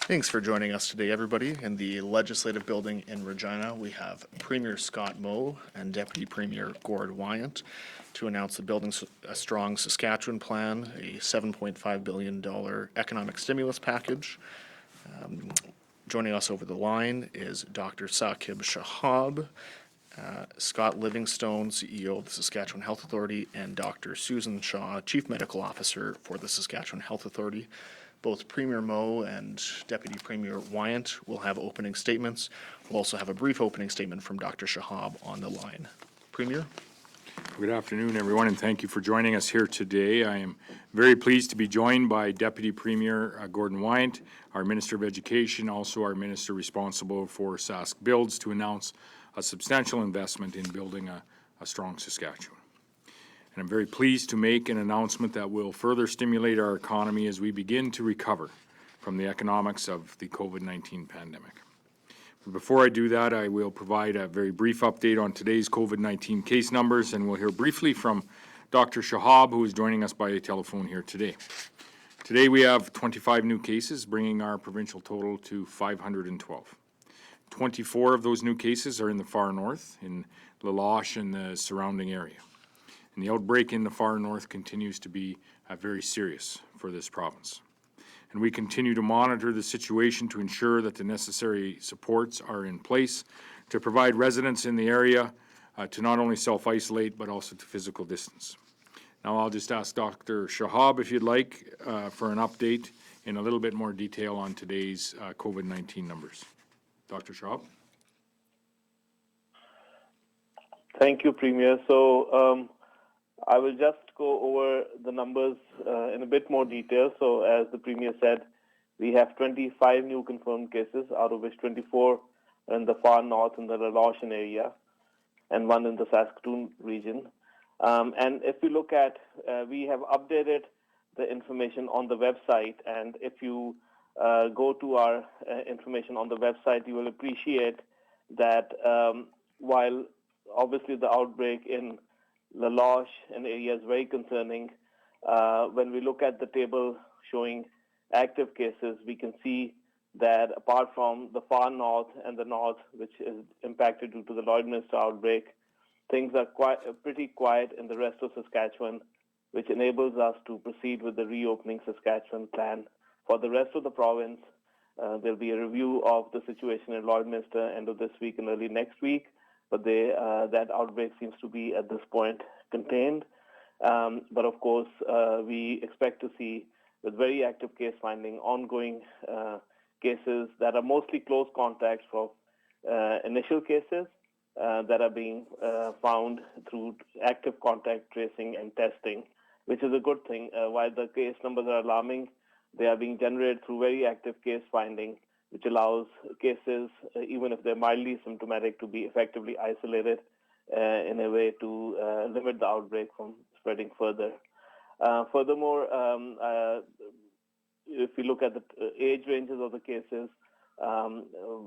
Thanks for joining us today, everybody. In the Legislative Building in Regina, we have Premier Scott Moe and Deputy Premier Gord Wyant to announce the Building a Strong Saskatchewan plan, a $7.5 billion economic stimulus package. Joining us over the line is Dr. Saqib Shahab, Scott Livingstone, CEO of the Saskatchewan Health Authority, and Dr. Susan Shaw, Chief Medical Officer for the Saskatchewan Health Authority. Both Premier Moe and Deputy Premier Wyant will have opening statements. We'll also have a brief opening statement from Dr. Shahab on the line. Premier? Good afternoon, everyone, and thank you for joining us here today. I am very pleased to be joined by Deputy Premier Gord Wyant, our Minister of Education, also our Minister responsible for Sask Builds, to announce a substantial investment in building a strong Saskatchewan. And I'm very pleased to make an announcement that will further stimulate our economy as we begin to recover from the economics of the COVID-19 pandemic. But before I do that, I will provide a very brief update on today's COVID-19 case numbers, and we'll hear briefly from Dr. Shahab, who is joining us by telephone here today. Today we have 25 new cases, bringing our provincial total to 512. 24 of those new cases are in the far north, in La Loche and the surrounding area. And the outbreak in the far north continues to be very serious for this province. And we continue to monitor the situation to ensure that the necessary supports are in place to provide residents in the area to not only self-isolate but also to physical distance. Now I'll just ask Dr. Shahab, if you'd like, for an update in a little bit more detail on today's COVID-19 numbers. Dr. Shahab? Thank you, Premier. So I will just go over the numbers in a bit more detail. So as the Premier said, we have 25 new confirmed cases, out of which 24 are in the far north in the La Loche area and one in the Saskatoon region. And if you look at, we have updated the information on the website, and if you go to our information on the website, you will appreciate that while obviously the outbreak in La Loche and area is very concerning, when we look at the table showing active cases, we can see that apart from the far north and the north, which is impacted due to the Lloydminster outbreak, things are pretty quiet in the rest of Saskatchewan, which enables us to proceed with the reopening Saskatchewan plan. For the rest of the province, there'll be a review of the situation in Lloydminster end of this week and early next week, but that outbreak seems to be at this point contained. But of course, we expect to see, with very active case finding, ongoing cases that are mostly close contacts for initial cases that are being found through active contact tracing and testing, which is a good thing. While the case numbers are alarming, they are being generated through very active case finding, which allows cases, even if they're mildly symptomatic, to be effectively isolated in a way to limit the outbreak from spreading further. Furthermore, if we look at the age ranges of the cases,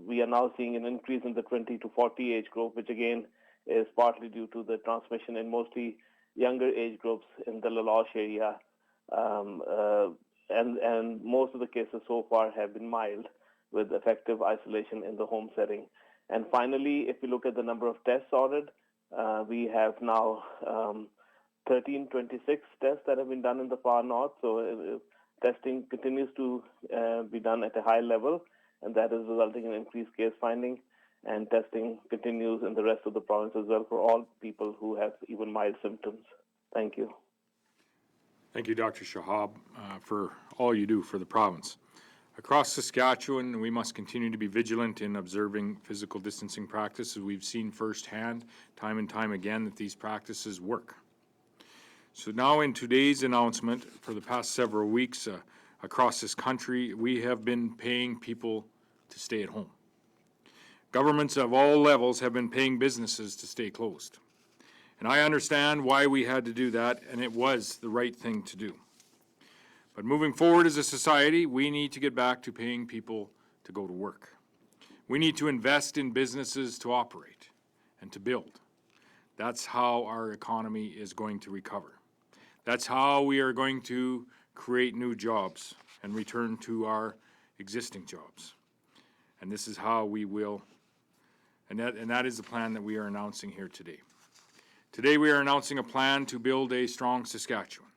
we are now seeing an increase in the 20 to 40 age group, which again is partly due to the transmission in mostly younger age groups in the La Loche area. And most of the cases so far have been mild, with effective isolation in the home setting. And finally, if you look at the number of tests ordered, we have now 1326 tests that have been done in the far north. So testing continues to be done at a high level, and that is resulting in increased case finding. And testing continues in the rest of the province as well for all people who have even mild symptoms. Thank you. Thank you, Dr. Shahab, for all you do for the province. Across Saskatchewan, we must continue to be vigilant in observing physical distancing practices. We've seen firsthand, time and time again, that these practices work. So now in today's announcement, for the past several weeks across this country, we have been paying people to stay at home. Governments of all levels have been paying businesses to stay closed. And I understand why we had to do that, and it was the right thing to do. But moving forward as a society, we need to get back to paying people to go to work. We need to invest in businesses to operate and to build. That's how our economy is going to recover. That's how we are going to create new jobs and return to our existing jobs. And this is how we will, and that is the plan that we are announcing here today. Today we are announcing a plan to build a strong Saskatchewan,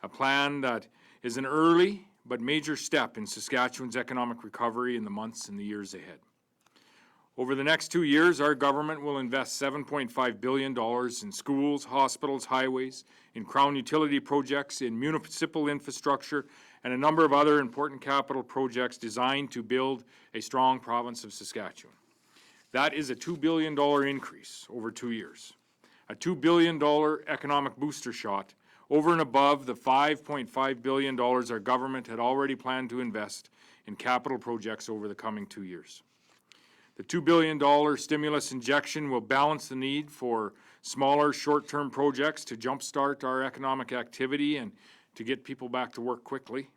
a plan that is an early but major step in Saskatchewan's economic recovery in the months and the years ahead. Over the next 2 years, our government will invest $7.5 billion in schools, hospitals, highways, in Crown utility projects, in municipal infrastructure, and a number of other important capital projects designed to build a strong province of Saskatchewan. That is a $2 billion increase over 2 years, a $2 billion economic booster shot over and above the $5.5 billion our government had already planned to invest in capital projects over the coming 2 years. The $2 billion stimulus injection will balance the need for smaller, short-term projects to jumpstart our economic activity and to get people back to work quickly,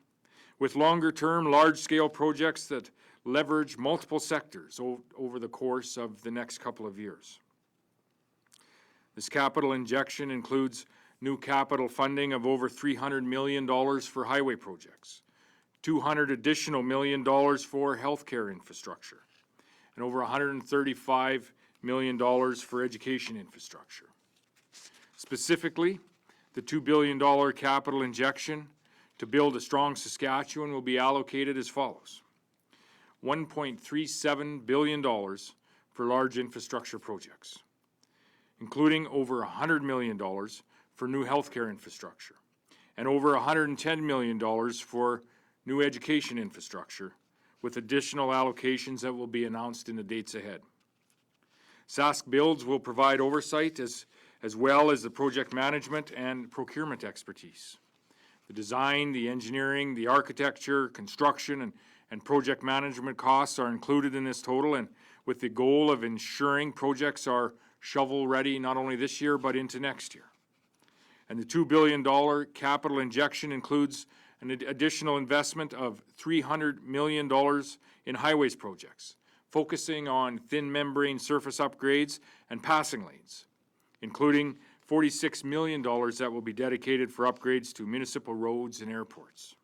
with longer-term, large-scale projects that leverage multiple sectors over the course of the next couple of years. This capital injection includes new capital funding of over $300 million for highway projects, $200 additional million for healthcare infrastructure, and over $135 million for education infrastructure. Specifically, the $2 billion capital injection to build a strong Saskatchewan will be allocated as follows: $1.37 billion for large infrastructure projects, including over $100 million for new healthcare infrastructure, and over $110 million for new education infrastructure, with additional allocations that will be announced in the dates ahead. Sask Builds will provide oversight as well as the project management and procurement expertise. The design, the engineering, the architecture, construction, and project management costs are included in this total, and with the goal of ensuring projects are shovel-ready not only this year but into next year. And the $2 billion capital injection includes an additional investment of $300 million in highways projects, focusing on thin membrane surface upgrades and passing lanes, including $46 million that will be dedicated for upgrades to municipal roads and airports.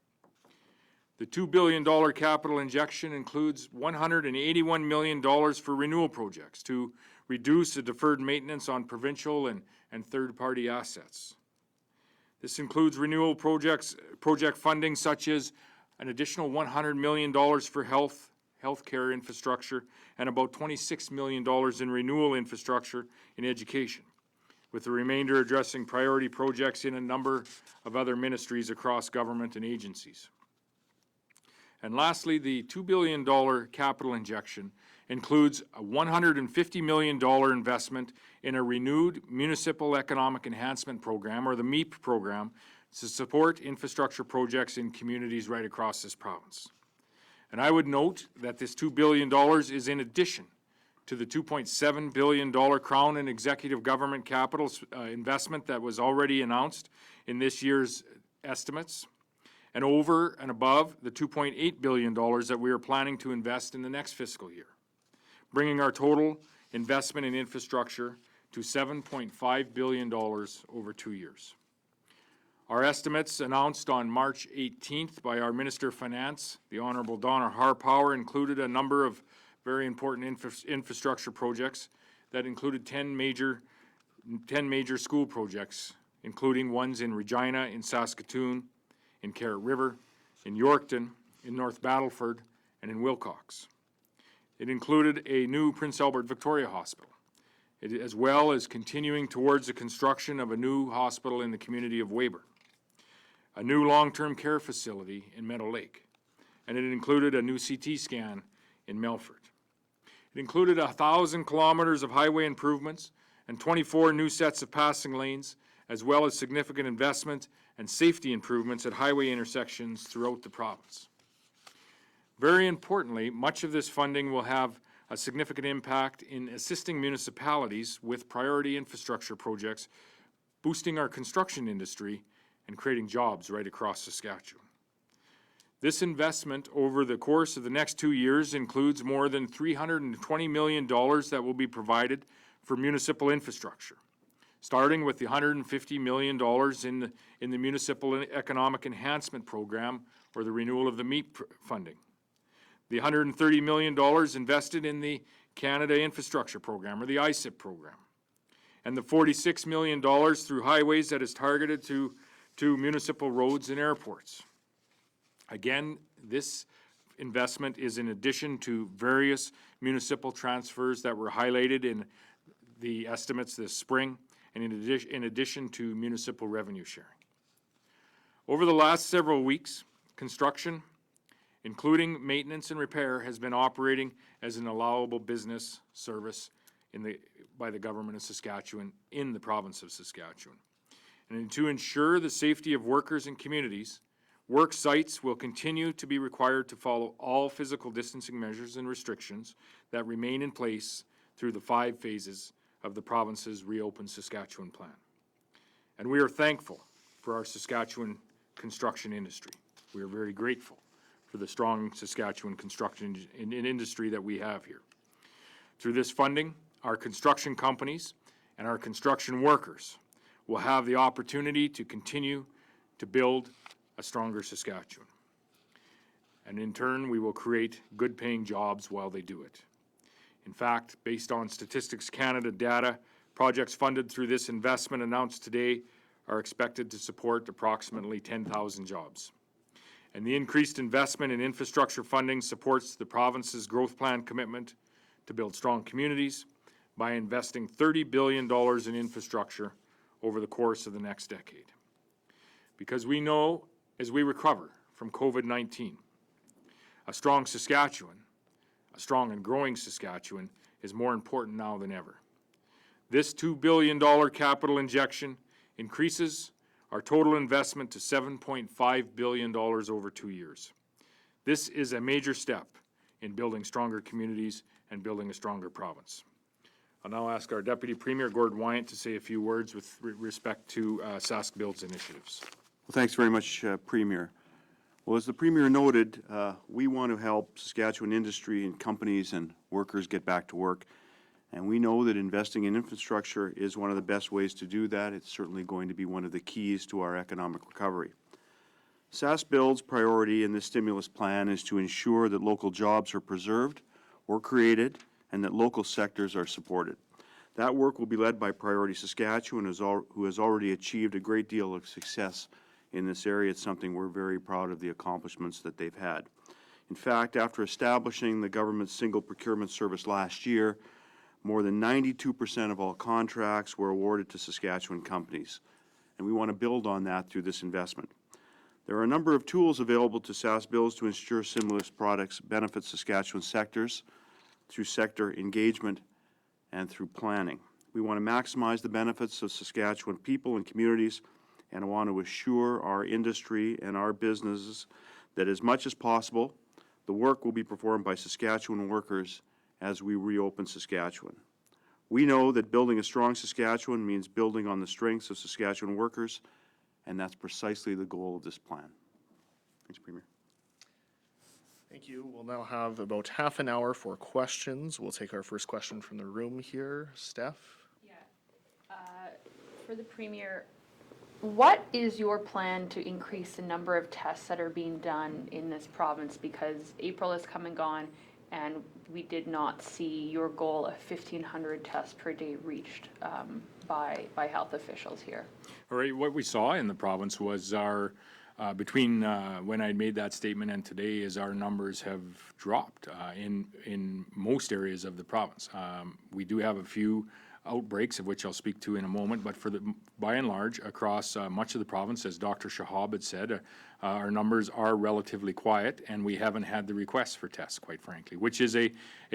The $2 billion capital injection includes $181 million for renewal projects to reduce the deferred maintenance on provincial and third-party assets. This includes renewal project funding such as an additional $100 million for healthcare infrastructure, and about $26 million in renewal infrastructure in education, with the remainder addressing priority projects in a number of other ministries across government and agencies. And lastly, the $2 billion capital injection includes a $150 million investment in a renewed Municipal Economic Enhancement Program, or the MEEP program, to support infrastructure projects in communities right across this province. And I would note that this $2 billion is in addition to the $2.7 billion Crown and executive government capital investment that was already announced in this year's estimates, and over and above the $2.8 billion that we are planning to invest in the next fiscal year, bringing our total investment in infrastructure to $7.5 billion over 2 years. Our estimates announced on March 18th by our Minister of Finance, the Honourable Donna Harpower, included a number of very important infrastructure projects that included 10 major school projects, including ones in Regina, in Saskatoon, in Carrot River, in Yorkton, in North Battleford, and in Wilcox. It included a new Prince Albert Victoria Hospital, as well as continuing towards the construction of a new hospital in the community of Weyburn, a new long-term care facility in Meadow Lake, and it included a new CT scan in Melfort. It included 1,000 kilometers of highway improvements and 24 new sets of passing lanes, as well as significant investment and safety improvements at highway intersections throughout the province. Very importantly, much of this funding will have a significant impact in assisting municipalities with priority infrastructure projects, boosting our construction industry, and creating jobs right across Saskatchewan. This investment over the course of the next 2 years includes more than $320 million that will be provided for municipal infrastructure, starting with the $150 million in the Municipal Economic Enhancement Program, or the renewal of the MEEP funding. the $130 million invested in the Canada Infrastructure Program, or the ICIP program, and the $46 million through highways that is targeted to municipal roads and airports. Again, this investment is in addition to various municipal transfers that were highlighted in the estimates this spring, and in addition to municipal revenue sharing. Over the last several weeks, construction, including maintenance and repair, has been operating as an allowable business service by the government of Saskatchewan in the province of Saskatchewan. And to ensure the safety of workers and communities, work sites will continue to be required to follow all physical distancing measures and restrictions that remain in place through the 5 phases of the province's Reopen Saskatchewan plan. And we are thankful for our Saskatchewan construction industry. We are very grateful for the strong Saskatchewan construction industry that we have here. Through this funding, our construction companies and our construction workers will have the opportunity to continue to build a stronger Saskatchewan. And in turn, we will create good-paying jobs while they do it. In fact, based on Statistics Canada data, projects funded through this investment announced today are expected to support approximately 10,000 jobs. And the increased investment in infrastructure funding supports the province's growth plan commitment to build strong communities by investing $30 billion in infrastructure over the course of the next decade. Because we know, as we recover from COVID-19, a strong Saskatchewan, a strong and growing Saskatchewan, is more important now than ever. This $2 billion capital injection increases our total investment to $7.5 billion over 2 years. This is a major step in building stronger communities and building a stronger province. I'll now ask our Deputy Premier Gord Wyant to say a few words with respect to Sask Build's initiatives. Well, thanks very much, Premier. Well, as the Premier noted, we want to help Saskatchewan industry and companies and workers get back to work. And we know that investing in infrastructure is one of the best ways to do that. It's certainly going to be one of the keys to our economic recovery. Sask Build's priority in this stimulus plan is to ensure that local jobs are preserved or created and that local sectors are supported. That work will be led by Priority Saskatchewan, who has already achieved a great deal of success in this area. It's something we're very proud of the accomplishments that they've had. In fact, after establishing the government's single procurement service last year, more than 92% of all contracts were awarded to Saskatchewan companies, and we want to build on that through this investment. There are a number of tools available to Sask Builds to ensure stimulus products benefit Saskatchewan sectors through sector engagement and through planning. We want to maximize the benefits of Saskatchewan people and communities, and I want to assure our industry and our businesses that as much as possible, the work will be performed by Saskatchewan workers as we reopen Saskatchewan. We know that building a strong Saskatchewan means building on the strengths of Saskatchewan workers, and that's precisely the goal of this plan. Thanks, Premier. Thank you. We'll now have about half an hour for questions. We'll take our first question from the room here. Steph? Yeah. For the Premier, what is your plan to increase the number of tests that are being done in this province? Because April has come and gone, and we did not see your goal of 1,500 tests per day reached by health officials here. All right, what we saw in the province was our, between when I made that statement and today, is our numbers have dropped in most areas of the province. We do have a few outbreaks, of which I'll speak to in a moment, but by and large, across much of the province, as Dr. Shahab had said, our numbers are relatively quiet, and we haven't had the requests for tests, quite frankly, which is a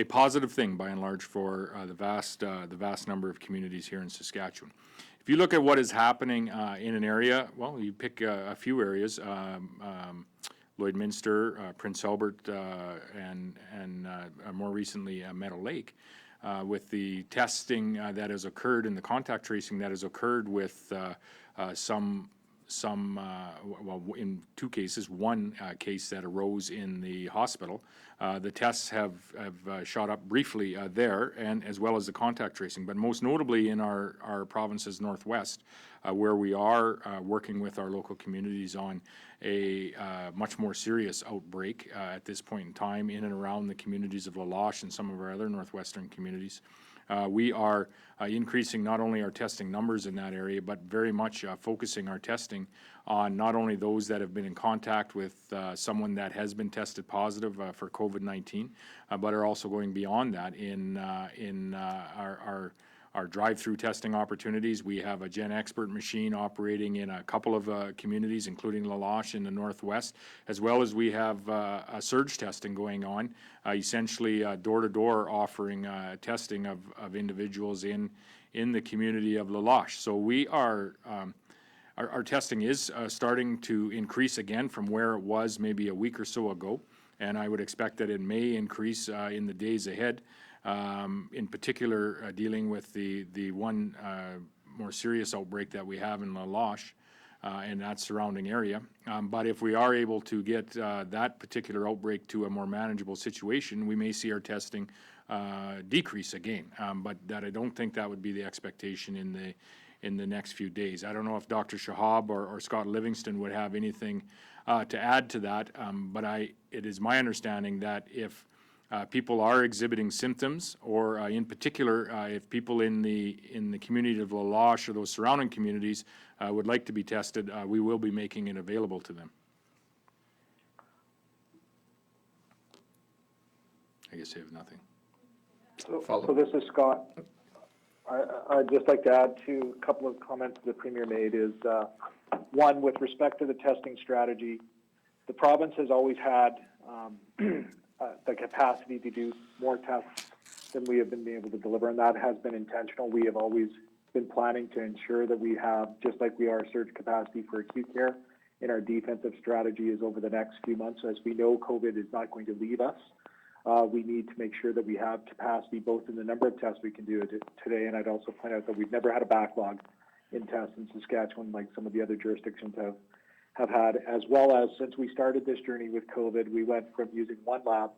positive thing, by and large, for the vast number of communities here in Saskatchewan. If you look at what is happening in an area, well, you pick a few areas, Lloydminster, Prince Albert, and more recently Meadow Lake. With the testing that has occurred and the contact tracing that has occurred with well, in 2 cases, one case that arose in the hospital The tests have shot up briefly there, and as well as the contact tracing, but most notably in our province's northwest, where we are working with our local communities on a much more serious outbreak at this point in time in and around the communities of La Loche and some of our other northwestern communities. We are increasing not only our testing numbers in that area, but very much focusing our testing on not only those that have been in contact with someone that has been tested positive for COVID-19, but are also going beyond that in our drive-through testing opportunities. We have a Gen Expert machine operating in a couple of communities, including La Loche in the northwest, as well as we have a surge testing going on, essentially door-to-door offering testing of individuals in the community of La Loche. So we are, our testing is starting to increase again from where it was maybe a week or so ago, and I would expect that it may increase in the days ahead. In particular, dealing with the one more serious outbreak that we have in La Loche and that surrounding area. But if we are able to get that particular outbreak to a more manageable situation, we may see our testing decrease again. But that I don't think that would be the expectation in the next few days. I don't know if Dr. Shahab or Scott Livingston would have anything to add to that, but it is my understanding that if people are exhibiting symptoms, or in particular, if people in the community of La Loche or those surrounding communities would like to be tested, we will be making it available to them. I guess I have nothing. So this is Scott. I'd just like to add to a couple of comments the Premier made is, one, with respect to the testing strategy, the province has always had the capacity to do more tests than we have been able to deliver, and that has been intentional. We have always been planning to ensure that we have, just like we are surge capacity for acute care, in our defensive strategy is over the next few months. As we know, COVID is not going to leave us. We need to make sure that we have capacity both in the number of tests we can do today, and I'd also point out that we've never had a backlog in tests in Saskatchewan like some of the other jurisdictions have had, as well as since we started this journey with COVID, we went from using one lab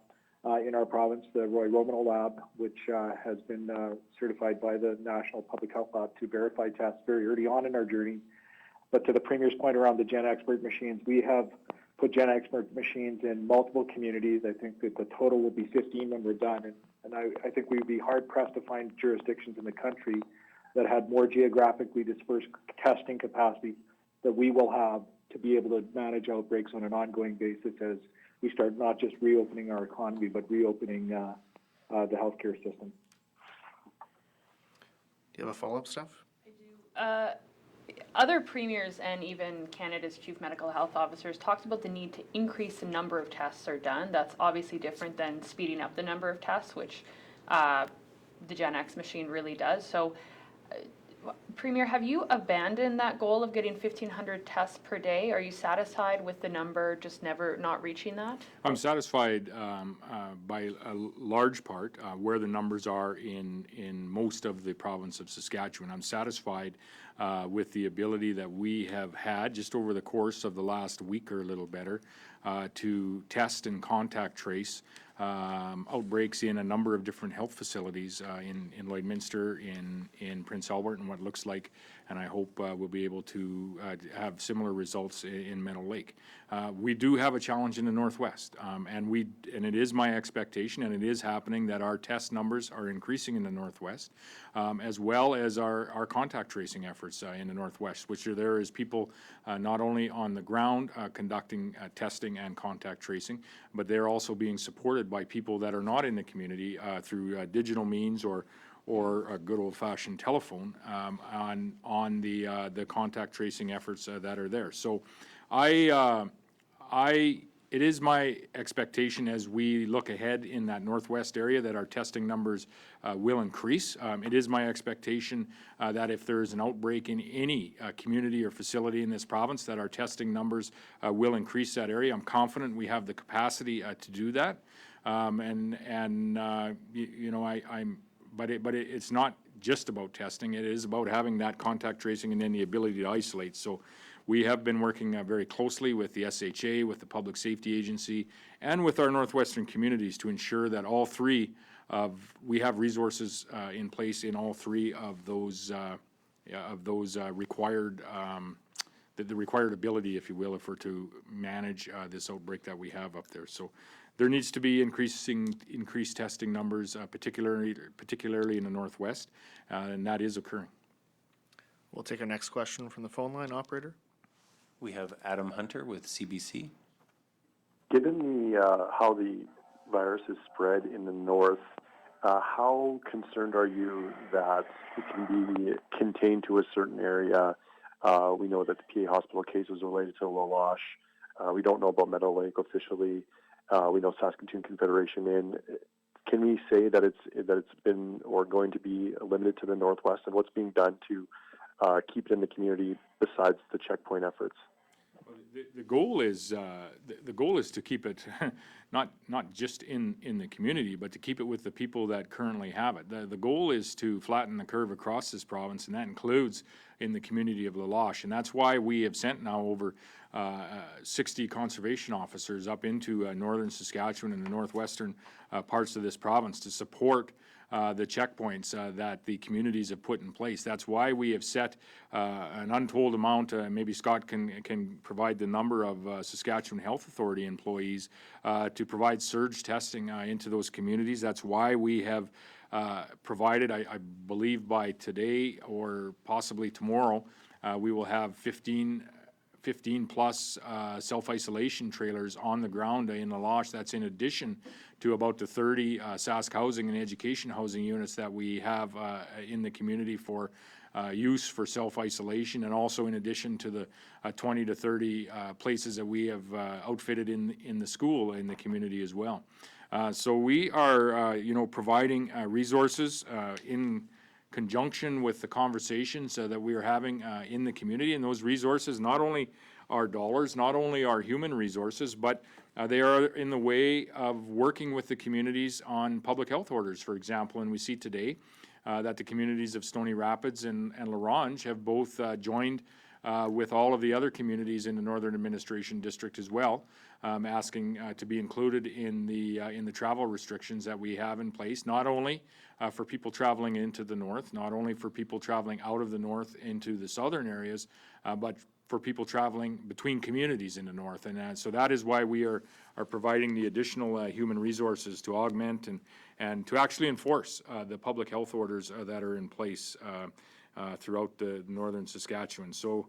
in our province, the Roy Romano lab, which has been certified by the National Public Health Lab to verify tests very early on in our journey. But to the Premier's point around the Gen Expert machines, we have put Gen Expert machines in multiple communities. I think that the total will be 15 when we're done. And I think we would be hard-pressed to find jurisdictions in the country that had more geographically dispersed testing capacity that we will have to be able to manage outbreaks on an ongoing basis as we start not just reopening our economy, but reopening the healthcare system. Do you have a follow-up, Steph? I do. Other premiers and even Canada's chief medical health officers talked about the need to increase the number of tests are done. That's obviously different than speeding up the number of tests, which the Gen X machine really does. So, Premier, have you abandoned that goal of getting 1,500 tests per day? Are you satisfied with the number, just never not reaching that? I'm satisfied by a large part where the numbers are in most of the province of Saskatchewan. I'm satisfied with the ability that we have had just over the course of the last week or a little better to test and contact trace outbreaks in a number of different health facilities in Lloydminster, in Prince Albert, and what looks like, and I hope we'll be able to have similar results in Meadow Lake. We do have a challenge in the Northwest, and it is my expectation, and it is happening, that our test numbers are increasing in the Northwest, as well as our contact tracing efforts in the Northwest, which are there as people not only on the ground conducting testing and contact tracing, but they're also being supported by people that are not in the community through digital means or a good old-fashioned telephone on the contact tracing efforts that are there. So it is my expectation as we look ahead in that Northwest area that our testing numbers will increase. It is my expectation that if there is an outbreak in any community or facility in this province, that our testing numbers will increase that area. I'm confident we have the capacity to do that. But it's not just about testing. It is about having that contact tracing and then the ability to isolate. So we have been working very closely with the SHA, with the Public Safety Agency, and with our northwestern communities to ensure that all three we have resources in place in all three of those required, the required ability, if you will, if we're to manage this outbreak that we have up there. So there needs to be increased testing numbers, particularly in the northwest, and that is occurring. We'll take our next question from the phone line, operator. We have Adam Hunter with CBC. Given how the virus is spread in the north, how concerned are you that it can be contained to a certain area? We know that the PA hospital case was related to La Loche. We don't know about Meadow Lake officially. We know Saskatoon Confederation in. Can we say that it's been or going to be limited to the northwest, and what's being done to keep it in the community besides the checkpoint efforts? The goal is to keep it not just in the community, but to keep it with the people that currently have it. The goal is to flatten the curve across this province, and that includes in the community of La Loche. And that's why we have sent now over 60 conservation officers up into northern Saskatchewan and the northwestern parts of this province to support the checkpoints that the communities have put in place. That's why we have set an untold amount, maybe Scott can provide the number of Saskatchewan Health Authority employees to provide surge testing into those communities. That's why we have provided, I believe by today or possibly tomorrow, we will have 15 plus self-isolation trailers on the ground in La Loche. That's in addition to about the 30 Sask housing and education housing units that we have in the community for use for self-isolation, and also in addition to the 20 to 30 places that we have outfitted in the school in the community as well. So we are, providing resources in conjunction with the conversations that we are having in the community, and those resources not only are dollars, not only are human resources, but they are in the way of working with the communities on public health orders, for example. And we see today that the communities of Stony Rapids and La Ronge have both joined with all of the other communities in the Northern Administration District as well, asking to be included in the travel restrictions that we have in place, not only for people traveling into the north, not only for people traveling out of the north into the southern areas, but for people traveling between communities in the north. And so that is why we are providing the additional human resources to augment and to actually enforce the public health orders that are in place throughout the northern Saskatchewan. So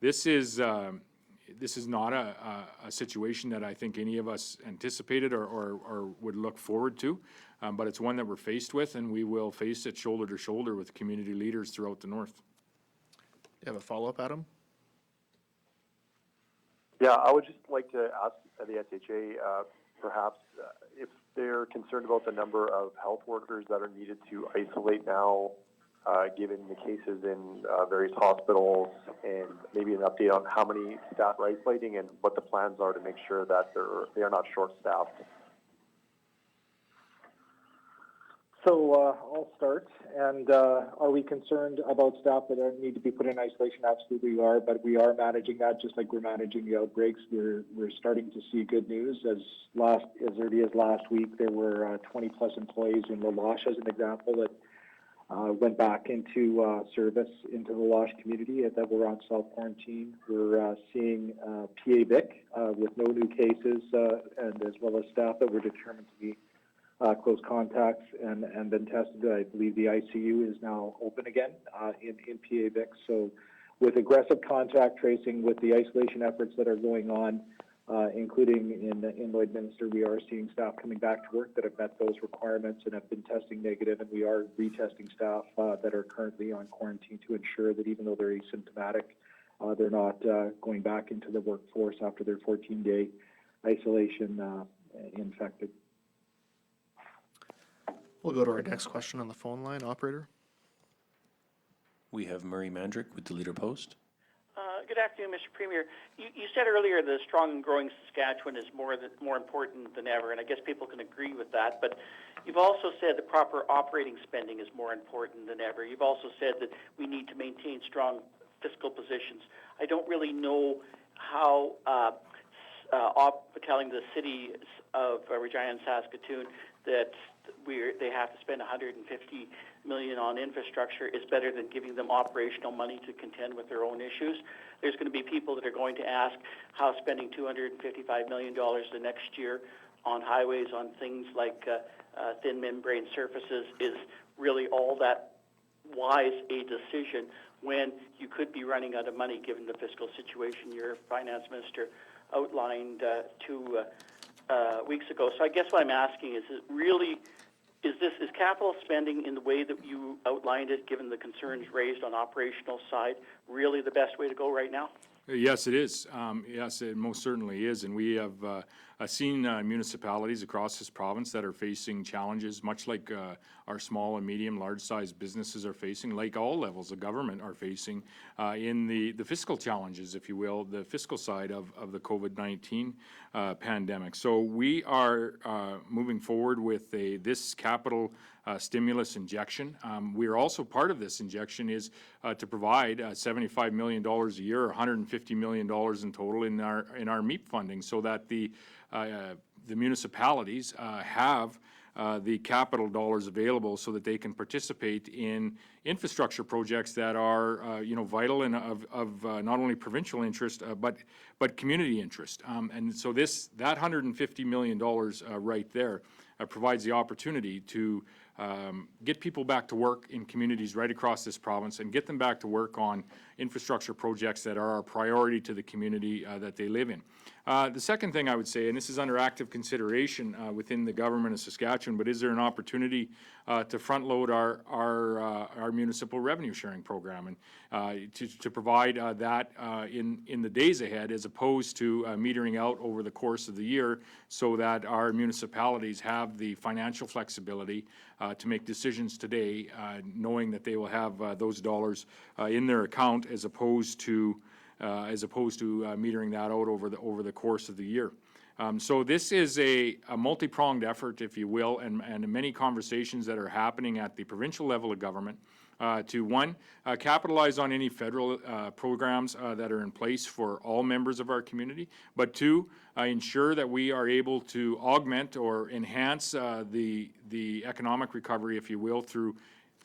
this is not a situation that I think any of us anticipated or would look forward to, but it's one that we're faced with, and we will face it shoulder to shoulder with community leaders throughout the north. Do you have a follow-up, Adam? Yeah, I would just like to ask the SHA perhaps if they're concerned about the number of health workers that are needed to isolate now, given the cases in various hospitals, and maybe an update on how many staff are isolating and what the plans are to make sure that they are not short-staffed. So I'll start. And are we concerned about staff that need to be put in isolation? Absolutely we are, but we are managing that just like we're managing the outbreaks. We're starting to see good news. As early as last week, there were 20 plus employees in La Loche, as an example, that went back into service into the La Loche community that were on self-quarantine. We're seeing PA-BIC with no new cases, and as well as staff that were determined to be close contacts and been tested. I believe the ICU is now open again in PA-BIC. So with aggressive contact tracing, with the isolation efforts that are going on, including in Lloydminster, we are seeing staff coming back to work that have met those requirements and have been testing negative, and we are retesting staff that are currently on quarantine to ensure that even though they're asymptomatic, they're not going back into the workforce after their 14-day isolation infected. We'll go to our next question on the phone line, operator. We have Murray Mandrick with the Leader Post. Good afternoon, Mr. Premier. You said earlier that a strong and growing Saskatchewan is more important than ever, and I guess people can agree with that. But you've also said the proper operating spending is more important than ever. You've also said that we need to maintain strong fiscal positions. I don't really know how telling the city of Regina and Saskatoon that they have to spend $150 million on infrastructure is better than giving them operational money to contend with their own issues. There's going to be people that are going to ask how spending $255 million the next year on highways, on things like thin membrane surfaces, is really all that wise a decision when you could be running out of money given the fiscal situation your finance minister outlined 2 weeks ago. So I guess what I'm asking is is capital spending in the way that you outlined it, given the concerns raised on operational side, really the best way to go right now? Yes, it is. Yes, it most certainly is. And we have seen municipalities across this province that are facing challenges, much like our small and medium, large-sized businesses are facing, like all levels of government are facing in the fiscal challenges, if you will, the fiscal side of the COVID-19 pandemic. So we are moving forward with this capital stimulus injection. We are also part of this injection is to provide $75 million a year, $150 million in total in our MEEP funding, so that the municipalities have the capital dollars available so that they can participate in infrastructure projects that are vital and of not only provincial interest but community interest. And so that $150 million right there provides the opportunity to get people back to work in communities right across this province and get them back to work on infrastructure projects that are a priority to the community that they live in. The second thing I would say, and this is under active consideration within the government of Saskatchewan, but is there an opportunity to front load our municipal revenue sharing program and to provide that in the days ahead, as opposed to metering out over the course of the year, so that our municipalities have the financial flexibility to make decisions today, knowing that they will have those dollars in their account, as opposed to metering that out over the course of the year. So this is a multi-pronged effort, if you will, and many conversations that are happening at the provincial level of government to, one, capitalize on any federal programs that are in place for all members of our community, but two, ensure that we are able to augment or enhance the economic recovery, if you will, through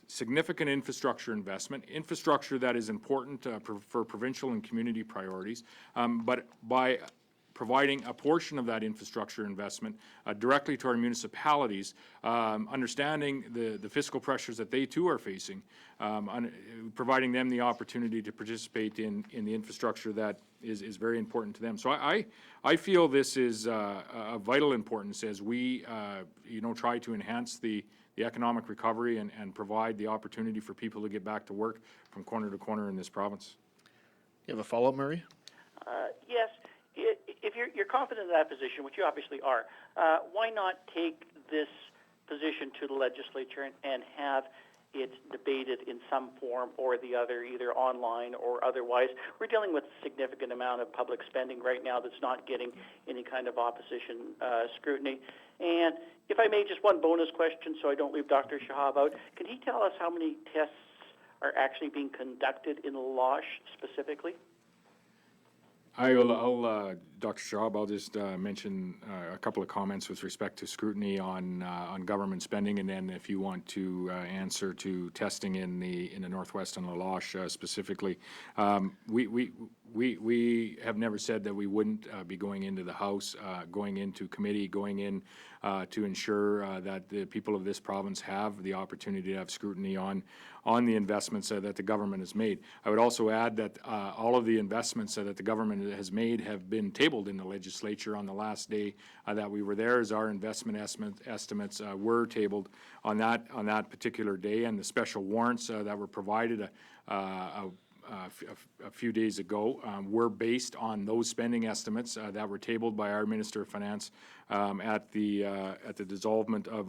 significant infrastructure investment, infrastructure that is important for provincial and community priorities, but by providing a portion of that infrastructure investment directly to our municipalities, understanding the fiscal pressures that they too are facing, providing them the opportunity to participate in the infrastructure that is very important to them. So I feel this is of vital importance as we try to enhance the economic recovery and provide the opportunity for people to get back to work from corner to corner in this province. You have a follow-up, Murray? Yes. If you're confident in that position, which you obviously are, why not take this position to the legislature and have it debated in some form or the other, either online or otherwise? We're dealing with a significant amount of public spending right now that's not getting any kind of opposition scrutiny. And if I may, just one bonus question so I don't leave Dr. Shahab out. Can he tell us how many tests are actually being conducted in Losh specifically? Dr. Schwab, I'll just mention a couple of comments with respect to scrutiny on government spending, and then if you want to answer to testing in the Northwest and La Loche specifically. We have never said that we wouldn't be going into the House, going into committee, going in to ensure that the people of this province have the opportunity to have scrutiny on the investments that the government has made. I would also add that all of the investments that the government has made have been tabled in the legislature on the last day that we were there, as our investment estimates were tabled on that particular day, and the special warrants that were provided a few days ago were based on those spending estimates that were tabled by our Minister of Finance at the dissolvement of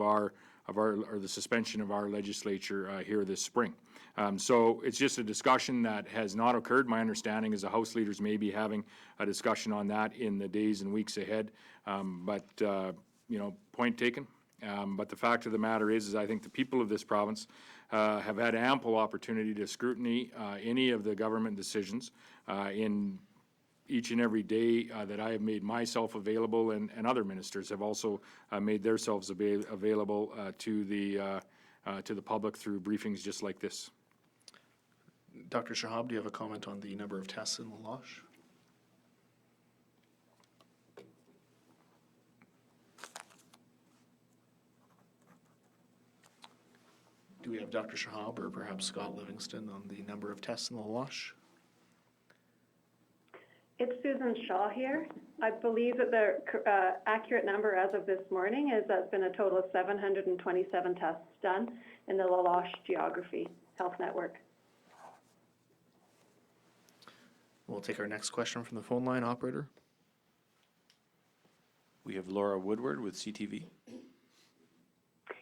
the suspension of our legislature here this spring. So it's just a discussion that has not occurred. My understanding is the House leaders may be having a discussion on that in the days and weeks ahead. But point taken. But the fact of the matter is I think the people of this province have had ample opportunity to scrutiny any of the government decisions in each and every day that I have made myself available, and other ministers have also made themselves available to the public through briefings just like this. Dr. Shahab, do you have a comment on the number of tests in La Loche? Do we have Dr. Shahab or perhaps Scott Livingston on the number of tests in La Loche? It's Susan Shaw here. I believe that the accurate number as of this morning is that's been a total of 727 tests done in the La Loche Geography Health Network. We'll take our next question from the phone line, operator. We have Laura Woodward with CTV.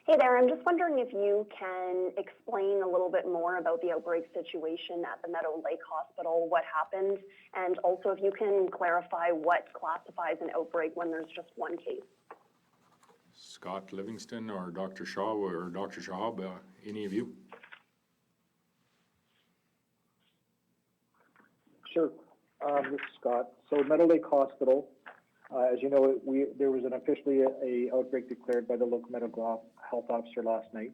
Hey there, I'm just wondering if you can explain a little bit more about the outbreak situation at the Meadow Lake Hospital, what happened, and also if you can clarify what classifies an outbreak when there's just one case. Scott Livingston or Dr. Shaw or Dr. Shahab, any of you? Sure. This is Scott. So Meadow Lake Hospital, as you know, there was officially a outbreak declared by the local medical health officer last night.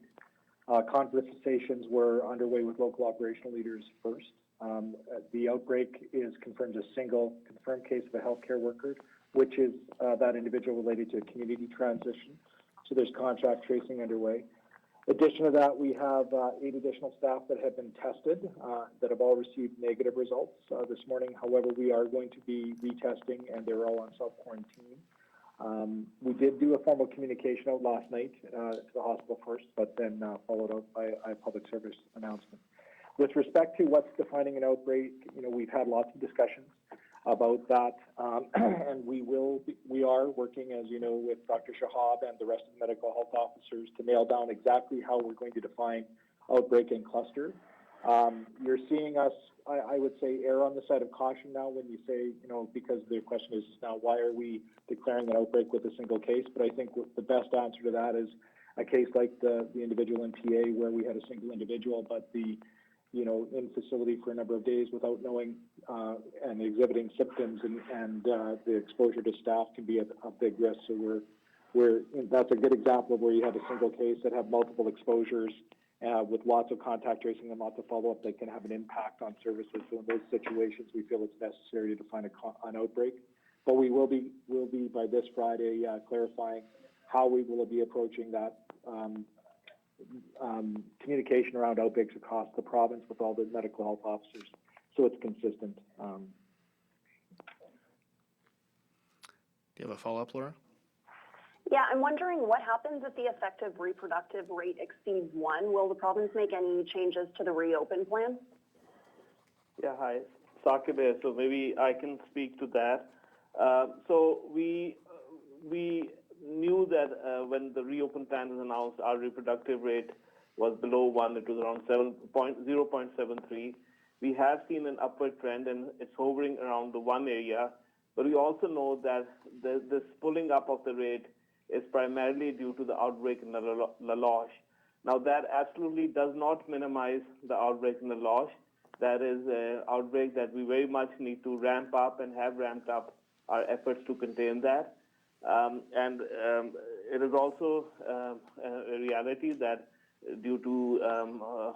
Conversations were underway with local operational leaders first. The outbreak is confirmed as a single confirmed case of a healthcare worker, which is that individual related to a community transition. So there's contact tracing underway. Addition to that, we have 8 additional staff that have been tested that have all received negative results this morning. However, we are going to be retesting, and they're all on self-quarantine. We did do a formal communication out last night to the hospital first, but then followed up by a public service announcement. With respect to what's defining an outbreak, we've had lots of discussions about that, and we are working, as you know, with Dr. Shahab and the rest of the medical health officers to nail down exactly how we're going to define outbreak and cluster. You're seeing us, I would say, err on the side of caution now when you say, because the question is now, why are we declaring an outbreak with a single case? But I think the best answer to that is a case like the individual in PA where we had a single individual, but the in facility for a number of days without knowing and exhibiting symptoms, and the exposure to staff can be a big risk. So that's a good example of where you have a single case that have multiple exposures with lots of contact tracing and lots of follow-up that can have an impact on services. So in those situations, we feel it's necessary to define an outbreak. But we will be by this Friday clarifying how we will be approaching that communication around outbreaks across the province with all the medical health officers, so it's consistent. Do you have a follow-up, Laura? Yeah, I'm wondering what happens if the effective reproductive rate exceeds 1. Will the province make any changes to the reopen plan? Yeah, hi, Sakib here. So maybe I can speak to that. So we knew that when the reopen plan was announced, our reproductive rate was below 1. It was around 0.73. We have seen an upward trend, and it's hovering around the 1 area. But we also know that this pulling up of the rate is primarily due to the outbreak in La Loche. Now, that absolutely does not minimize the outbreak in La Loche. That is an outbreak that we very much need to ramp up and have ramped up our efforts to contain that. And it is also a reality that due to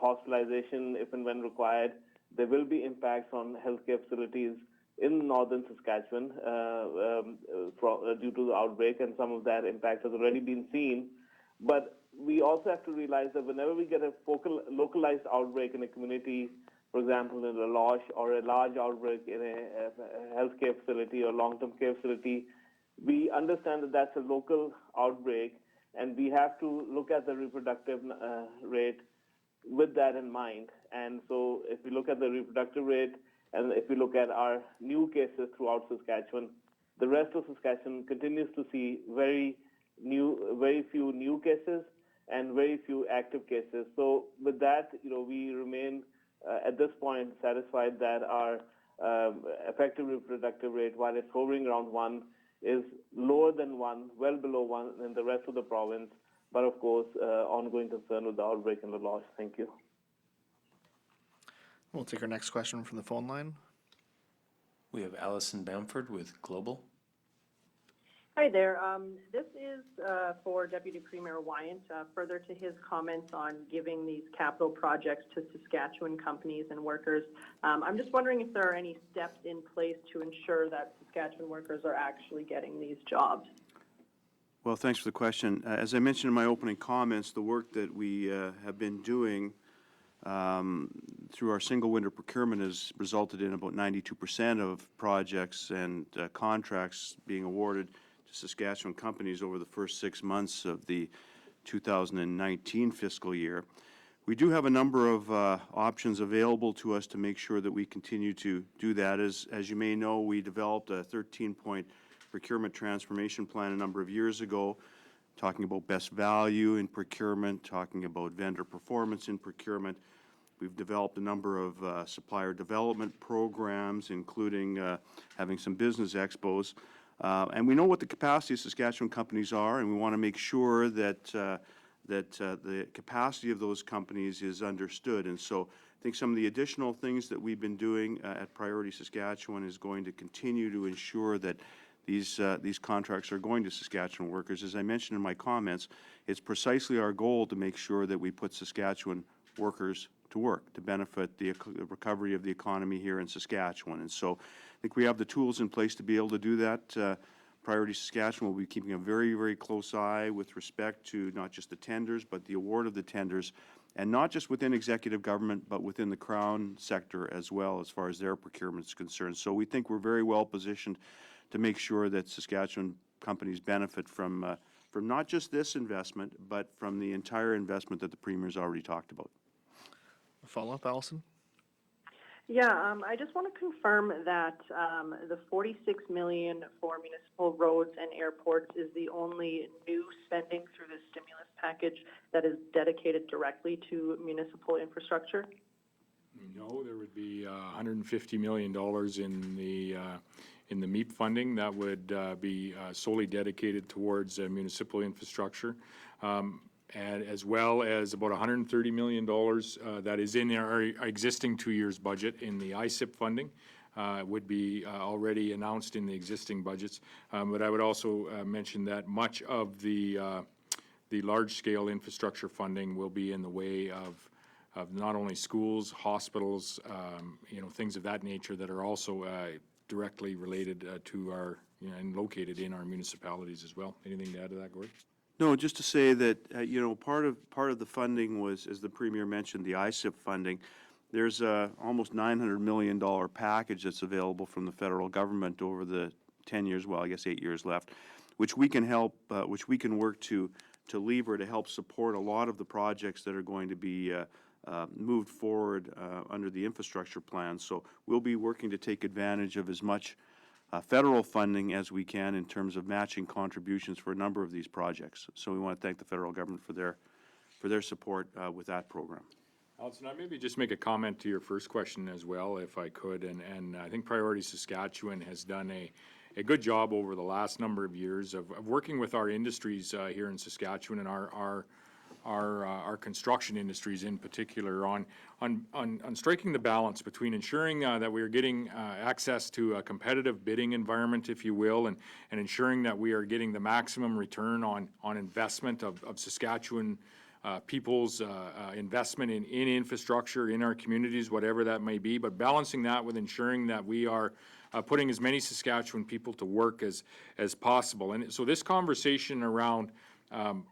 hospitalization, if and when required, there will be impacts on healthcare facilities in northern Saskatchewan due to the outbreak, and some of that impact has already been seen. But we also have to realize that whenever we get a localized outbreak in a community, for example, in La Loche, or a large outbreak in a healthcare facility or long-term care facility, we understand that that's a local outbreak, and we have to look at the reproductive rate with that in mind. And so if we look at the reproductive rate, and if we look at our new cases throughout Saskatchewan, the rest of Saskatchewan continues to see very few new cases and very few active cases. So with that, we remain at this point satisfied that our effective reproductive rate, while it's hovering around 1, is lower than 1, well below 1 in the rest of the province, but of course, ongoing concern with the outbreak in La Loche. Thank you. We'll take our next question from the phone line. We have Allison Bamford with Global. Hi there. This is for Deputy Premier Wyant, further to his comments on giving these capital projects to Saskatchewan companies and workers. I'm just wondering if there are any steps in place to ensure that Saskatchewan workers are actually getting these jobs. Well, thanks for the question. As I mentioned in my opening comments, the work that we have been doing through our single window procurement has resulted in about 92% of projects and contracts being awarded to Saskatchewan companies over the first 6 months of the 2019 fiscal year. We do have a number of options available to us to make sure that we continue to do that. As you may know, we developed a 13-point procurement transformation plan a number of years ago, talking about best value in procurement, talking about vendor performance in procurement. We've developed a number of supplier development programs, including having some business expos. And we know what the capacity of Saskatchewan companies are, and we want to make sure that the capacity of those companies is understood. And so I think some of the additional things that we've been doing at Priority Saskatchewan is going to continue to ensure that these contracts are going to Saskatchewan workers. As I mentioned in my comments, it's precisely our goal to make sure that we put Saskatchewan workers to work, to benefit the recovery of the economy here in Saskatchewan. And so I think we have the tools in place to be able to do that. Priority Saskatchewan will be keeping a very, very close eye with respect to not just the tenders, but the award of the tenders, and not just within executive government, but within the Crown sector as well, as far as their procurement is concerned. So we think we're very well positioned to make sure that Saskatchewan companies benefit from not just this investment, but from the entire investment that the Premier's already talked about. A follow-up, Allison? Yeah, I just want to confirm that the $46 million for municipal roads and airports is the only new spending through the stimulus package that is dedicated directly to municipal infrastructure? No, there would be $150 million in the MEEP funding that would be solely dedicated towards municipal infrastructure. And as well as about $130 million that is in our existing 2 years budget in the ISIP funding would be already announced in the existing budgets. But I would also mention that much of the large-scale infrastructure funding will be in the way of not only schools, hospitals, things of that nature that are also directly related to our, and located in our municipalities as well. Anything to add to that, Gord? No, just to say that, part of the funding was, as the Premier mentioned, the ISIP funding. There's a almost $900 million package that's available from the federal government over the 10 years, well, I guess 8 years left, which we can help, which we can work to lever to help support a lot of the projects that are going to be moved forward under the infrastructure plan. So we'll be working to take advantage of as much federal funding as we can in terms of matching contributions for a number of these projects. So we want to thank the federal government for their support with that program. Allison, I maybe just make a comment to your first question as well, if I could. And I think Priority Saskatchewan has done a good job over the last number of years of working with our industries here in Saskatchewan and our construction industries in particular on striking the balance between ensuring that we are getting access to a competitive bidding environment, if you will, and ensuring that we are getting the maximum return on investment of Saskatchewan people's investment in infrastructure in our communities, whatever that may be, but balancing that with ensuring that we are putting as many Saskatchewan people to work as possible. And so this conversation around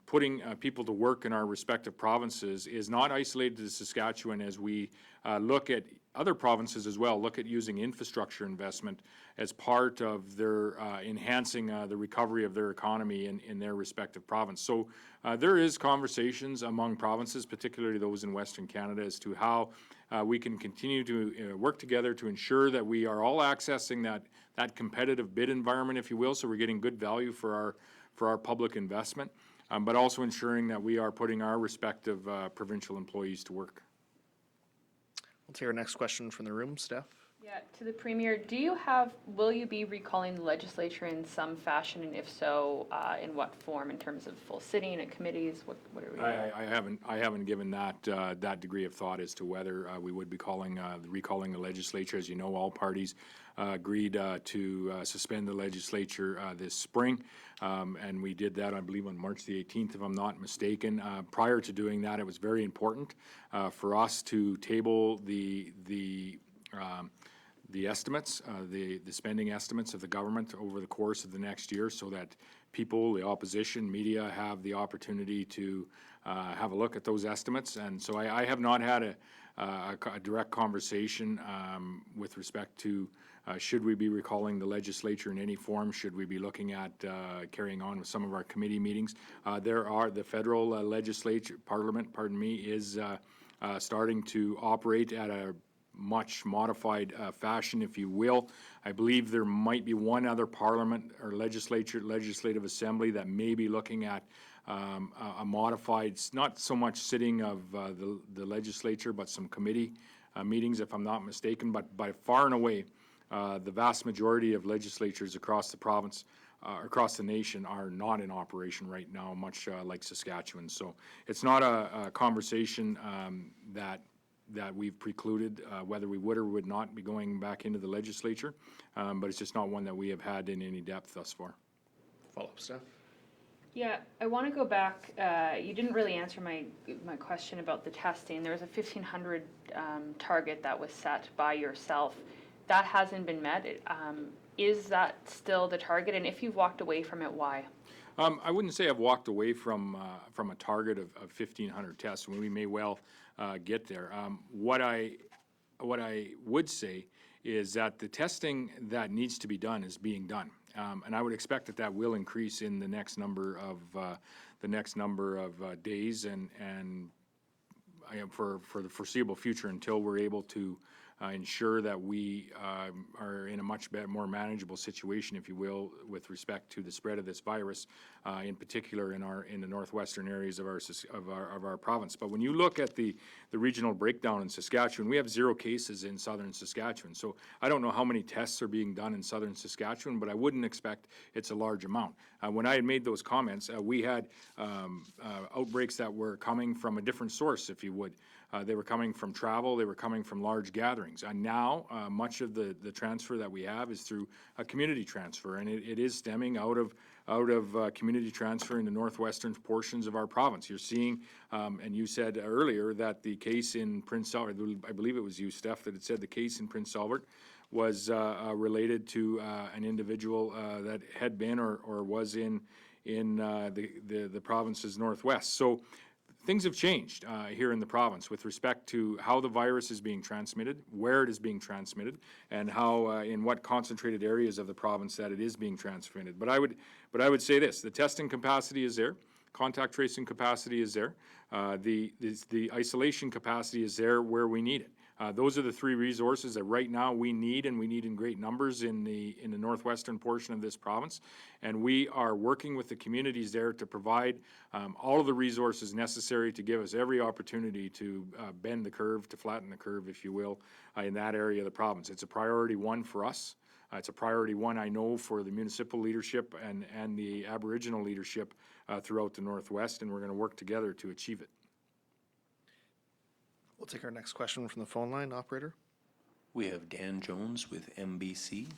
putting people to work in our respective provinces is not isolated to Saskatchewan, as we look at other provinces as well, look at using infrastructure investment as part of their enhancing the recovery of their economy in their respective province. So there is conversations among provinces, particularly those in Western Canada, as to how we can continue to work together to ensure that we are all accessing that competitive bid environment, if you will, so we're getting good value for our public investment, but also ensuring that we are putting our respective provincial employees to work. We'll take our next question from the room. Steph? Yeah, to the Premier, will you be recalling the legislature in some fashion, and if so, in what form, in terms of full sitting and committees, what are we doing? I haven't given that degree of thought as to whether we would be recalling the legislature. As you know, all parties agreed to suspend the legislature this spring, and we did that, I believe, on March the 18th, if I'm not mistaken. Prior to doing that, it was very important for us to table the estimates, the spending estimates of the government over the course of the next year, so that people, the opposition, media, have the opportunity to have a look at those estimates. And so I have not had a direct conversation with respect to should we be recalling the legislature in any form, should we be looking at carrying on with some of our committee meetings. The federal legislature, parliament, is starting to operate at a much modified fashion, if you will. I believe there might be one other parliament or legislative assembly that may be looking at a modified, not so much sitting of the legislature, but some committee meetings, if I'm not mistaken. But by far and away, the vast majority of legislatures across the province, across the nation, are not in operation right now, much like Saskatchewan. So it's not a conversation that we've precluded, whether we would or would not be going back into the legislature, but it's just not one that we have had in any depth thus far. Follow-up, Steph? Yeah, I want to go back. You didn't really answer my question about the testing. There was a 1,500 target that was set by yourself. That hasn't been met. Is that still the target? And if you've walked away from it, why? I wouldn't say I've walked away from a target of 1,500 tests. We may well get there. What I would say is that the testing that needs to be done is being done, and I would expect that will increase in the next number of days and for the foreseeable future, until we're able to ensure that we are in a much more manageable situation, if you will, with respect to the spread of this virus, in particular in the northwestern areas of our province. But when you look at the regional breakdown in Saskatchewan, we have 0 cases in southern Saskatchewan. So I don't know how many tests are being done in southern Saskatchewan, but I wouldn't expect it's a large amount. When I had made those comments, we had outbreaks that were coming from a different source, if you would. They were coming from travel, they were coming from large gatherings. And now, much of the transfer that we have is through a community transfer, and it is stemming out of community transfer in the northwestern portions of our province. You're seeing, and you said earlier that the case in Prince Albert, I believe it was you, Steph, that had said the case in Prince Albert was related to an individual that had been or was in the province's northwest. So things have changed here in the province with respect to how the virus is being transmitted, where it is being transmitted, and how in what concentrated areas of the province that it is being transmitted. But I would say this: the testing capacity is there, contact tracing capacity is there, the isolation capacity is there where we need it. Those are the 3 resources that right now we need, and we need in great numbers in the northwestern portion of this province. And we are working with the communities there to provide all of the resources necessary to give us every opportunity to bend the curve, to flatten the curve, if you will, in that area of the province. It's a priority 1 for us. It's a priority 1, I know, for the municipal leadership and the Aboriginal leadership throughout the Northwest, and we're going to work together to achieve it. We'll take our next question from the phone line, operator. We have Dan Jones with MBC.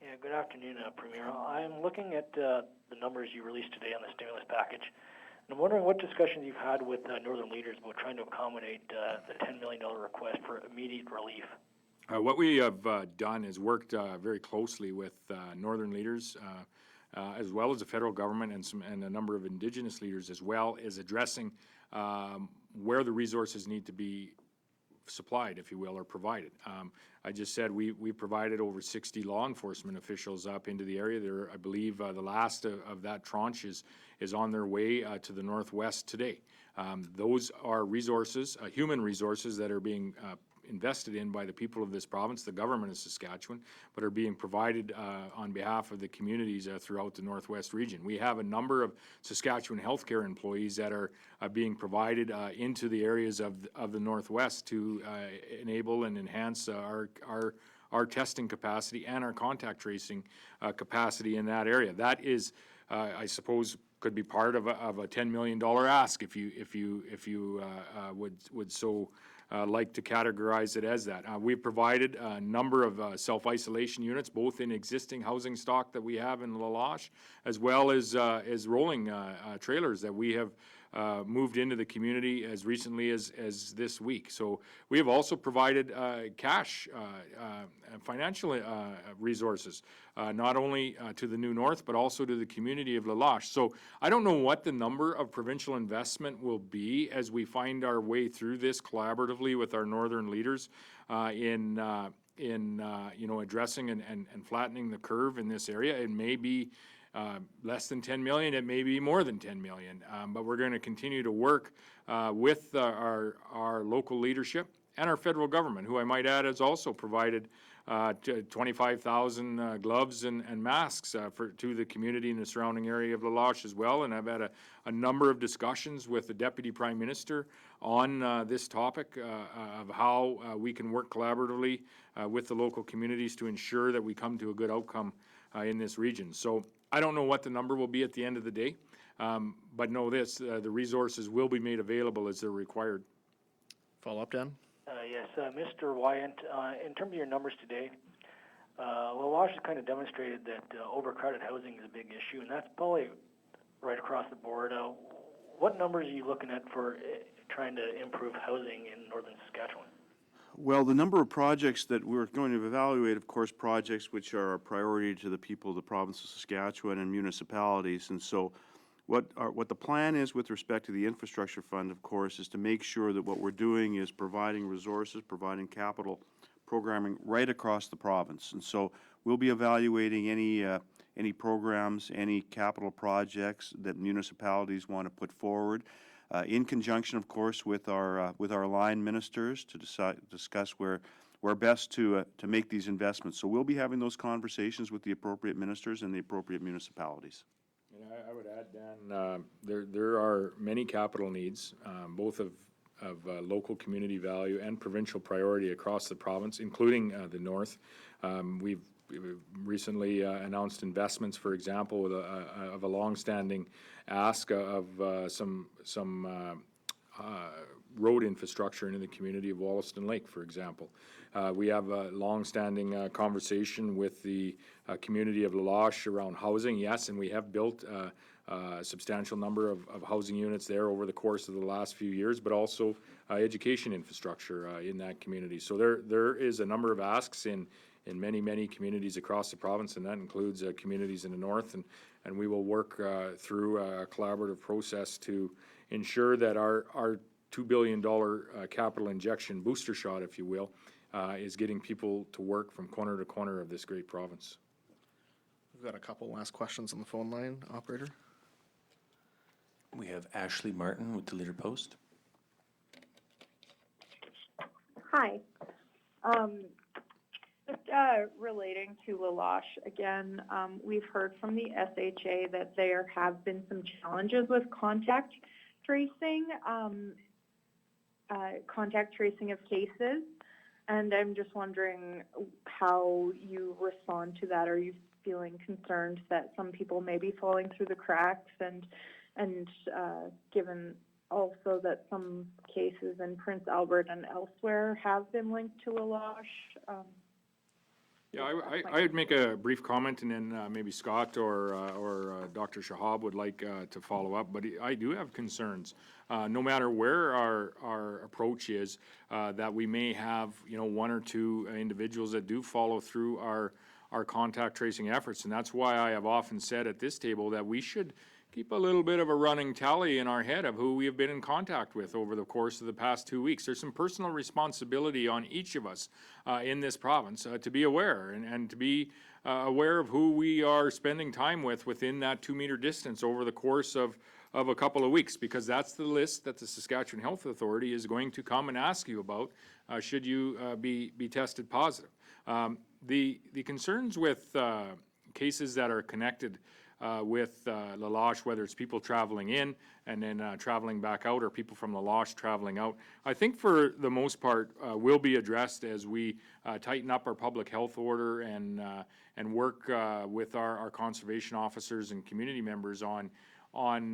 Yeah, good afternoon, Premier. I'm looking at the numbers you released today on the stimulus package, and I'm wondering what discussions you've had with Northern leaders about trying to accommodate the $10 million request for immediate relief. What we have done is worked very closely with Northern leaders, as well as the federal government and a number of Indigenous leaders, as well as addressing where the resources need to be supplied, if you will, or provided. I just said we provided over 60 law enforcement officials up into the area. There, I believe the last of that tranche is on their way to the northwest today. Those are resources, human resources, that are being invested in by the people of this province, the government of Saskatchewan, but are being provided on behalf of the communities throughout the Northwest region. We have a number of Saskatchewan healthcare employees that are being provided into the areas of the Northwest to enable and enhance our testing capacity and our contact tracing capacity in that area. That is, I suppose, could be part of a $10 million ask if you would so like to categorize it as that. We've provided a number of self-isolation units, both in existing housing stock that we have in La Loche, as well as rolling trailers that we have moved into the community as recently as this week. So we have also provided cash, financial resources, not only to the New North, but also to the community of La Loche. So I don't know what the number of provincial investment will be as we find our way through this collaboratively with our northern leaders in addressing and flattening the curve in this area. It may be less than 10 million, it may be more than 10 million, but we're going to continue to work with our local leadership and our federal government, who I might add has also provided 25,000 gloves and masks to the community in the surrounding area of La Loche as well. And I've had a number of discussions with the Deputy Prime Minister on this topic of how we can work collaboratively with the local communities to ensure that we come to a good outcome in this region. So I don't know what the number will be at the end of the day, but know this, the resources will be made available as they're required. Follow up, Dan? Yes, Mr. Wyant, in terms of your numbers today, La Loche has kind of demonstrated that overcrowded housing is a big issue, and that's probably right across the board. What numbers are you looking at for trying to improve housing in northern Saskatchewan? Well, the number of projects that we're going to evaluate, of course, projects which are a priority to the people of the province of Saskatchewan and municipalities. And so what the plan is with respect to the infrastructure fund, of course, is to make sure that what we're doing is providing resources, providing capital programming right across the province. And so we'll be evaluating any programs, any capital projects that municipalities want to put forward, in conjunction, of course, with our line ministers to discuss where best to make these investments. So we'll be having those conversations with the appropriate ministers and the appropriate municipalities. And I would add, Dan, there are many capital needs, both of local community value and provincial priority across the province, including the north. We've recently announced investments, for example, of a long-standing ask of some road infrastructure in the community of Wollaston Lake, for example. We have a long-standing conversation with the community of La Loche around housing, yes, and we have built a substantial number of housing units there over the course of the last few years, but also education infrastructure in that community. So there is a number of asks in many communities across the province, and that includes communities in the north, and we will work through a collaborative process to ensure that our $2 billion capital injection booster shot, if you will, is getting people to work from corner to corner of this great province. We've got a couple last questions on the phone line, operator. We have Ashley Martin with the Leader Post. Hi. Just relating to La Loche again, we've heard from the SHA that there have been some challenges with contact tracing of cases, and I'm just wondering how you respond to that. Are you feeling concerned that some people may be falling through the cracks, and given also that some cases in Prince Albert and elsewhere have been linked to La Loche? Yeah, I would make a brief comment, and then maybe Scott or Dr. Shahab would like to follow up. But I do have concerns, no matter where our approach is, that we may have one or two individuals that do follow through our contact tracing efforts, and that's why I have often said at this table that we should keep a little bit of a running tally in our head of who we have been in contact with over the course of the past 2 weeks. There's some personal responsibility on each of us in this province to be aware and to be aware of who we are spending time with within that 2-meter distance over the course of a couple of weeks, because that's the list that the Saskatchewan Health Authority is going to come and ask you about should you be tested positive. The concerns with cases that are connected with La Loche, whether it's people traveling in and then traveling back out, or people from La Loche traveling out, I think for the most part will be addressed as we tighten up our public health order and work with our conservation officers and community members on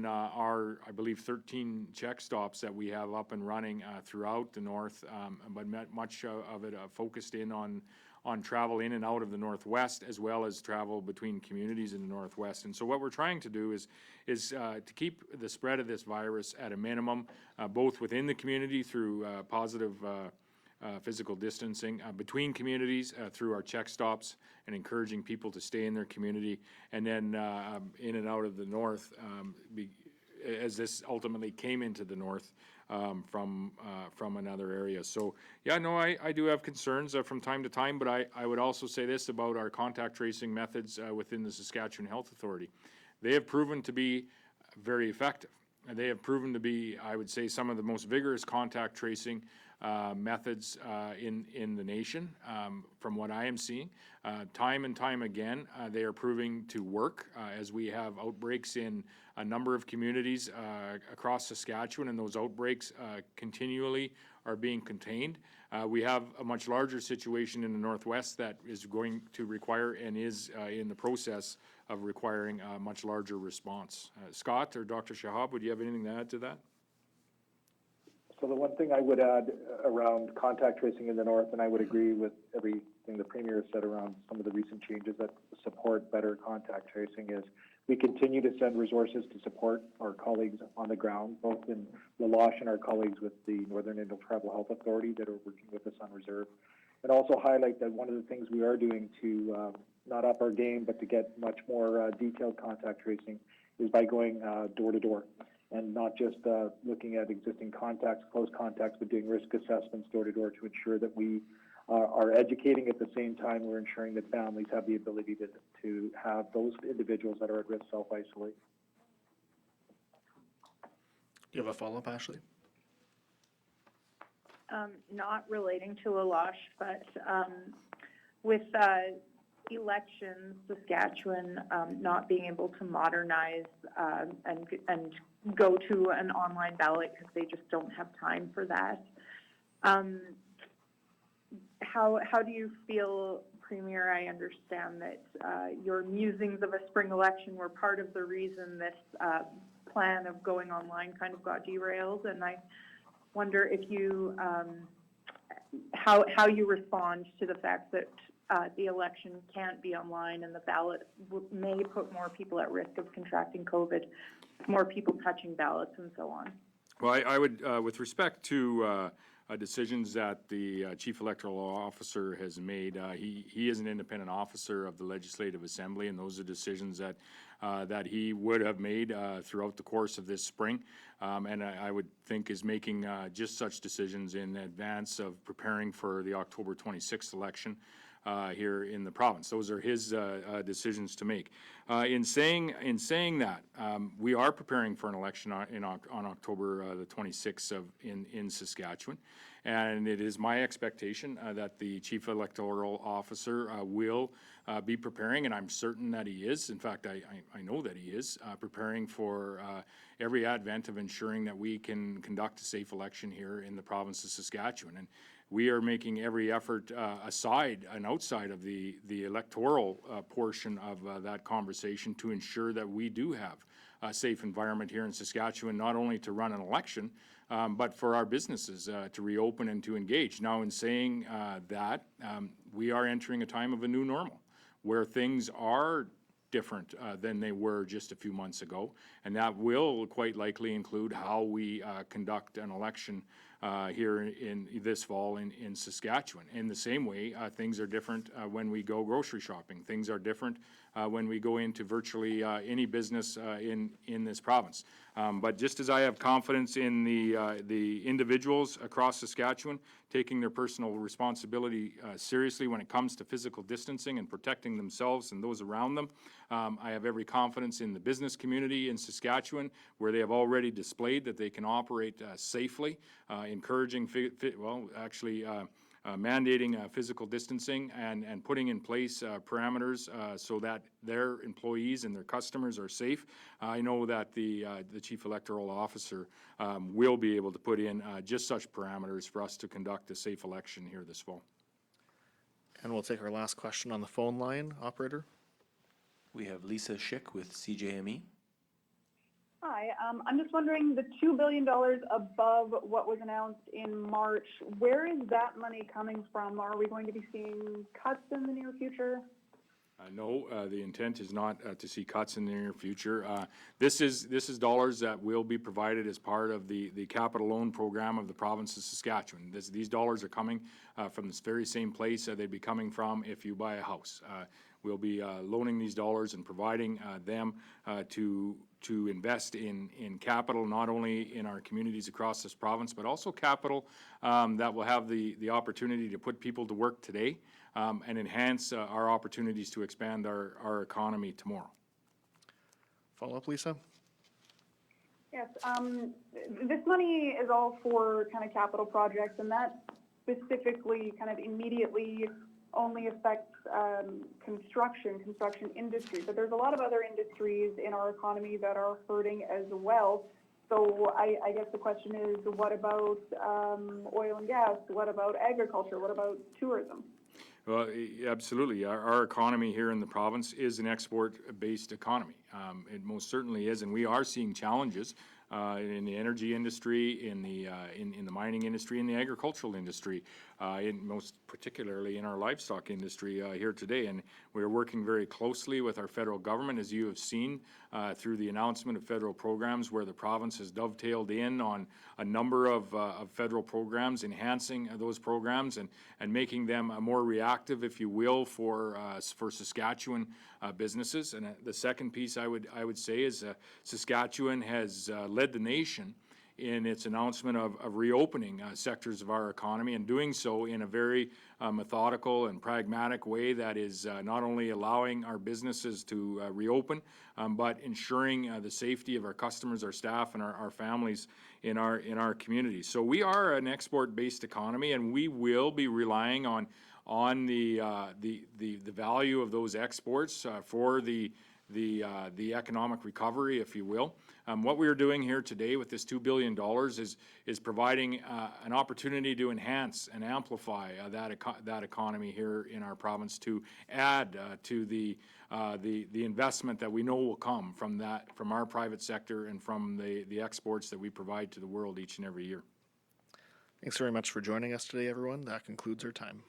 our, I believe, 13 check stops that we have up and running throughout the north, but much of it focused in on travel in and out of the Northwest, as well as travel between communities in the Northwest. And so what we're trying to do is to keep the spread of this virus at a minimum, both within the community through positive physical distancing, between communities through our check stops and encouraging people to stay in their community, and then in and out of the north, as this ultimately came into the north from another area. So yeah, no, I do have concerns from time to time, but I would also say this about our contact tracing methods within the Saskatchewan Health Authority. They have proven to be very effective. And they have proven to be, I would say, some of the most vigorous contact tracing methods in the nation, from what I am seeing. Time and time again, they are proving to work as we have outbreaks in a number of communities across Saskatchewan, and those outbreaks continually are being contained. We have a much larger situation in the Northwest that is going to require and is in the process of requiring a much larger response. Scott or Dr. Shahab, would you have anything to add to that? So the one thing I would add around contact tracing in the north, and I would agree with everything the Premier said around some of the recent changes that support better contact tracing, is we continue to send resources to support our colleagues on the ground, both in La Loche and our colleagues with the Northern Inland Tribal Health Authority that are working with us on reserve. And also highlight that one of the things we are doing to not up our game, but to get much more detailed contact tracing is by going door to door. And not just looking at existing contacts, close contacts, but doing risk assessments door to door to ensure that we are educating. At the same time, we're ensuring that families have the ability to have those individuals that are at risk self-isolate. You have a follow-up, Ashley? Not relating to La Loche, but with elections, Saskatchewan not being able to modernize and go to an online ballot because they just don't have time for that. How do you feel, Premier? I understand that your musings of a spring election were part of the reason this plan of going online kind of got derailed, and I wonder if you how you respond to the fact that the election can't be online and the ballot may put more people at risk of contracting COVID, more people touching ballots and so on. Well, I would, with respect to decisions that the Chief Electoral Officer has made, he is an independent officer of the Legislative Assembly, and those are decisions that he would have made throughout the course of this spring, and I would think is making just such decisions in advance of preparing for the October 26th election here in the province. Those are his decisions to make. In saying that, we are preparing for an election on October the 26th in Saskatchewan, and it is my expectation that the Chief Electoral Officer will be preparing, and I'm certain that he is. In fact, I know that he is preparing for every advent of ensuring that we can conduct a safe election here in the province of Saskatchewan. And we are making every effort aside and outside of the electoral portion of that conversation to ensure that we do have a safe environment here in Saskatchewan, not only to run an election, but for our businesses to reopen and to engage. Now, in saying that, we are entering a time of a new normal where things are different than they were just a few months ago, and that will quite likely include how we conduct an election here in this fall in Saskatchewan. In the same way, things are different when we go grocery shopping. Things are different when we go into virtually any business in this province. But just as I have confidence in the individuals across Saskatchewan taking their personal responsibility seriously when it comes to physical distancing and protecting themselves and those around them, I have every confidence in the business community in Saskatchewan, where they have already displayed that they can operate safely, encouraging, mandating physical distancing and putting in place parameters so that their employees and their customers are safe. I know that the Chief Electoral Officer will be able to put in just such parameters for us to conduct a safe election here this fall. And we'll take our last question on the phone line, operator. We have Lisa Schick with CJME. Hi, I'm just wondering, the $2 billion above what was announced in March, where is that money coming from? Are we going to be seeing cuts in the near future? No, the intent is not to see cuts in the near future. This is dollars that will be provided as part of the capital loan program of the province of Saskatchewan. These dollars are coming from this very same place they'd be coming from if you buy a house. We'll be loaning these dollars and providing them to invest in capital, not only in our communities across this province, but also capital that will have the opportunity to put people to work today and enhance our opportunities to expand our economy tomorrow. Follow up, Lisa? Yes, this money is all for kind of capital projects, and that specifically kind of immediately only affects construction industry, but there's a lot of other industries in our economy that are hurting as well. So I guess the question is, what about oil and gas? What about agriculture? What about tourism? Well, absolutely. Our economy here in the province is an export-based economy. It most certainly is, and we are seeing challenges in the energy industry, in the mining industry, in the agricultural industry, most particularly in our livestock industry here today. And we're working very closely with our federal government, as you have seen through the announcement of federal programs, where the province has dovetailed in on a number of federal programs, enhancing those programs and making them more reactive, if you will, for Saskatchewan businesses. And the second piece I would say is Saskatchewan has led the nation in its announcement of reopening sectors of our economy, and doing so in a very methodical and pragmatic way that is not only allowing our businesses to reopen, but ensuring the safety of our customers, our staff, and our families in our communities. So we are an export-based economy, and we will be relying on the value of those exports for the economic recovery, if you will. What we are doing here today with this $2 billion is providing an opportunity to enhance and amplify that economy here in our province, to add to the investment that we know will come from our private sector and from the exports that we provide to the world each and every year. Thanks very much for joining us today, everyone. That concludes our time.